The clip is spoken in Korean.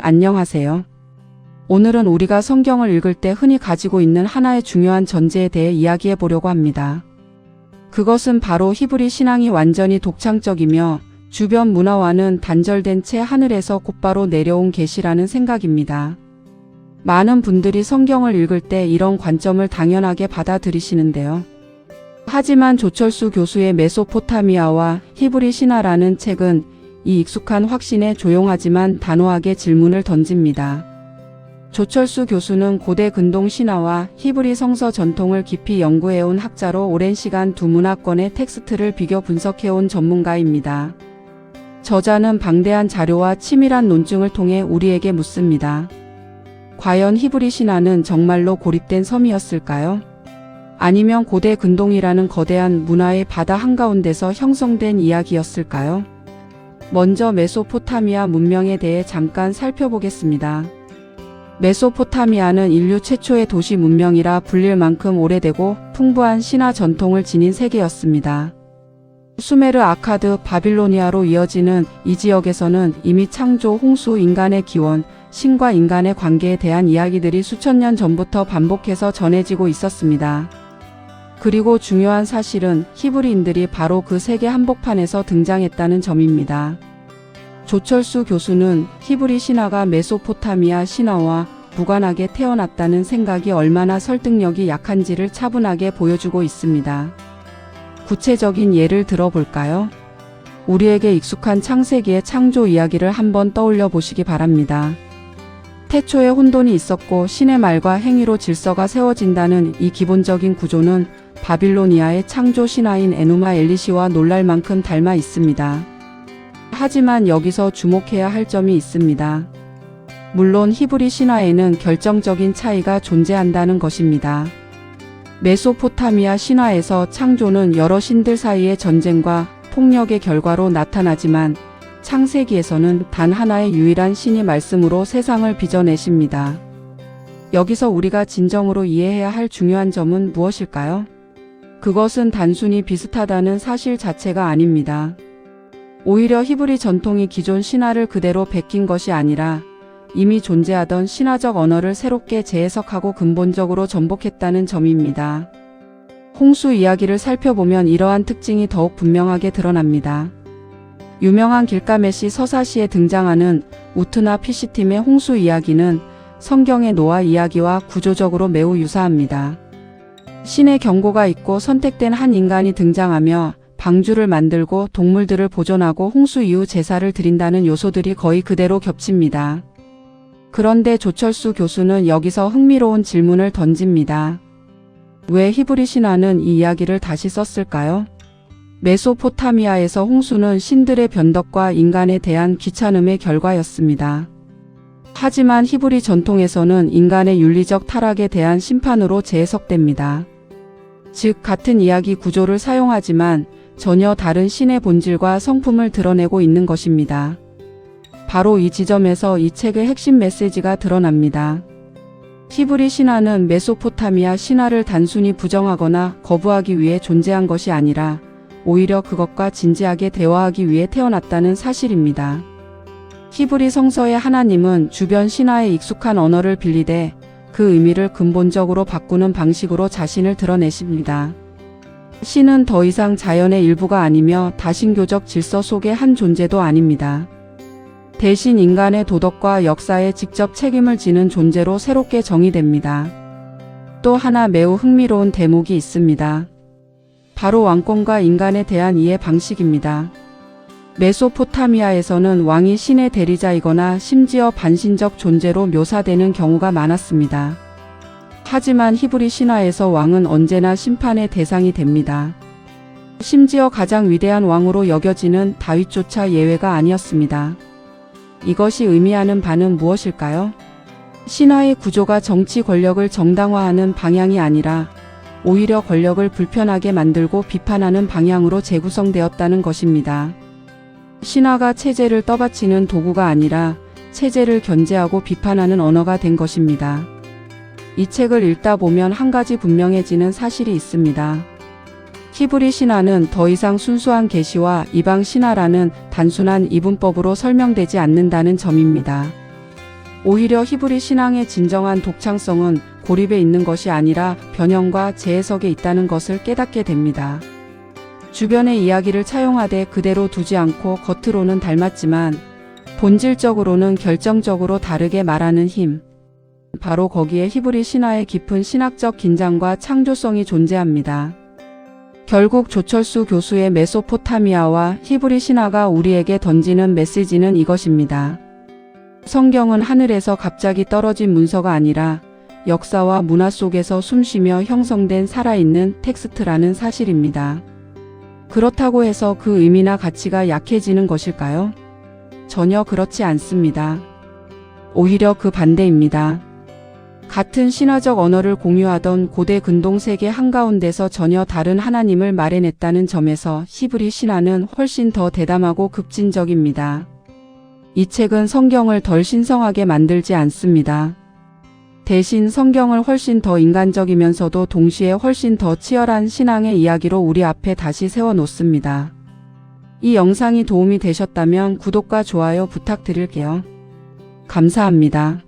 안녕하세요. 오늘은 우리가 성경을 읽을 때 흔히 가지고 있는 하나의 중요한 전제에 대해 이야기해 보려고 합니다. 그것은 바로 히브리 신앙이 완전히 독창적이며 주변 문화와는 단절된 채 하늘에서 곧바로 내려온 계시라는 생각입니다. 많은 분들이 성경을 읽을 때 이런 관점을 당연하게 받아들이시는데요. 하지만 조철수 교수의 메소포타미아와 히브리 신화라는 책은 이 익숙한 확신에 조용하지만 단호하게 질문을 던집니다. 조철수 교수는 고대 근동 신화와 히브리 성서 전통을 깊이 연구해온 학자로 오랜 시간 두 문화권의 텍스트를 비교 분석해온 전문가입니다. 저자는 방대한 자료와 치밀한 논증을 통해 우리에게 묻습니다. 과연 히브리 신화는 정말로 고립된 섬이었을까요? 아니면 고대 근동이라는 거대한 문화의 바다 한가운데서 형성된 이야기였을까요? 먼저 메소포타미아 문명에 대해 잠깐 살펴보겠습니다. 메소포타미아는 인류 최초의 도시 문명이라 불릴 만큼 오래되고 풍부한 신화 전통을 지닌 세계였습니다. 수메르, 아카드, 바빌로니아로 이어지는 이 지역에서는 이미 창조, 홍수, 인간의 기원, 신과 인간의 관계에 대한 이야기들이 수천 년 전부터 반복해서 전해지고 있었습니다. 그리고 중요한 사실은 히브리인들이 바로 그 세계 한복판에서 등장했다는 점입니다. 조철수 교수는 히브리 신화가 메소포타미아 신화와 무관하게 태어났다는 생각이 얼마나 설득력이 약한지를 차분하게 보여주고 있습니다. 구체적인 예를 들어볼까요? 우리에게 익숙한 창세기의 창조 이야기를 한번 떠올려 보시기 바랍니다. 태초에 혼돈이 있었고 신의 말과 행위로 질서가 세워진다는 이 기본적인 구조는 바빌로니아의 창조 신화인 에누마 엘리시와 놀랄 만큼 닮아 있습니다. 하지만 여기서 주목해야 할 점이 있습니다. 물론 히브리 신화에는 결정적인 차이가 존재한다는 것입니다. 메소포타미아 신화에서 창조는 여러 신들 사이의 전쟁과 폭력의 결과로 나타나지만 창세기에서는 단 하나의 유일한 신이 말씀으로 세상을 빚어내십니다. 여기서 우리가 진정으로 이해해야 할 중요한 점은 무엇일까요? 그것은 단순히 비슷하다는 사실 자체가 아닙니다. 오히려 히브리 전통이 기존 신화를 그대로 베낀 것이 아니라 이미 존재하던 신화적 언어를 새롭게 재해석하고 근본적으로 전복했다는 점입니다. 홍수 이야기를 살펴보면 이러한 특징이 더욱 분명하게 드러납니다. 유명한 길가메시 서사시에 등장하는 우트나 피시팀의 홍수 이야기는 성경의 노아 이야기와 구조적으로 매우 유사합니다. 신의 경고가 있고 선택된 한 인간이 등장하며 방주를 만들고 동물들을 보존하고 홍수 이후 제사를 드린다는 요소들이 거의 그대로 겹칩니다. 그런데 조철수 교수는 여기서 흥미로운 질문을 던집니다. 왜 히브리 신화는 이 이야기를 다시 썼을까요? 메소포타미아에서 홍수는 신들의 변덕과 인간에 대한 귀찮음의 결과였습니다. 하지만 히브리 전통에서는 인간의 윤리적 타락에 대한 심판으로 재해석됩니다. 즉 같은 이야기 구조를 사용하지만 전혀 다른 신의 본질과 성품을 드러내고 있는 것입니다. 바로 이 지점에서 이 책의 핵심 메시지가 드러납니다. 히브리 신화는 메소포타미아 신화를 단순히 부정하거나 거부하기 위해 존재한 것이 아니라 오히려 그것과 진지하게 대화하기 위해 태어났다는 사실입니다. 히브리 성서의 하나님은 주변 신화에 익숙한 언어를 빌리되 그 의미를 근본적으로 바꾸는 방식으로 자신을 드러내십니다. 신은 더 이상 자연의 일부가 아니며 다신교적 질서 속의 한 존재도 아닙니다. 대신 인간의 도덕과 역사에 직접 책임을 지는 존재로 새롭게 정의됩니다. 또 하나 매우 흥미로운 대목이 있습니다. 바로 왕권과 인간에 대한 이해 방식입니다. 메소포타미아에서는 왕이 신의 대리자이거나 심지어 반신적 존재로 묘사되는 경우가 많았습니다. 하지만 히브리 신화에서 왕은 언제나 심판의 대상이 됩니다. 심지어 가장 위대한 왕으로 여겨지는 다윗조차 예외가 아니었습니다. 이것이 의미하는 바는 무엇일까요? 신화의 구조가 정치 권력을 정당화하는 방향이 아니라 오히려 권력을 불편하게 만들고 비판하는 방향으로 재구성되었다는 것입니다. 신화가 체제를 떠받치는 도구가 아니라 체제를 견제하고 비판하는 언어가 된 것입니다. 이 책을 읽다 보면 한 가지 분명해지는 사실이 있습니다. 히브리 신화는 더 이상 순수한 계시와 이방 신화라는 단순한 이분법으로 설명되지 않는다는 점입니다. 오히려 히브리 신앙의 진정한 독창성은 고립에 있는 것이 아니라 변형과 재해석에 있다는 것을 깨닫게 됩니다. 주변의 이야기를 차용하되 그대로 두지 않고 겉으로는 닮았지만 본질적으로는 결정적으로 다르게 말하는 힘. 바로 거기에 히브리 신화의 깊은 신학적 긴장과 창조성이 존재합니다. 결국 조철수 교수의 메소포타미아와 히브리 신화가 우리에게 던지는 메시지는 이것입니다. 성경은 하늘에서 갑자기 떨어진 문서가 아니라 역사와 문화 속에서 숨쉬며 형성된 살아있는 텍스트라는 사실입니다. 그렇다고 해서 그 의미나 가치가 약해지는 것일까요? 전혀 그렇지 않습니다. 오히려 그 반대입니다. 같은 신화적 언어를 공유하던 고대 근동 세계 한가운데서 전혀 다른 하나님을 말해냈다는 점에서 히브리 신화는 훨씬 더 대담하고 급진적입니다. 이 책은 성경을 덜 신성하게 만들지 않습니다. 대신 성경을 훨씬 더 인간적이면서도 동시에 훨씬 더 치열한 신앙의 이야기로 우리 앞에 다시 세워놓습니다. 이 영상이 도움이 되셨다면 구독과 좋아요 부탁드릴게요. 감사합니다.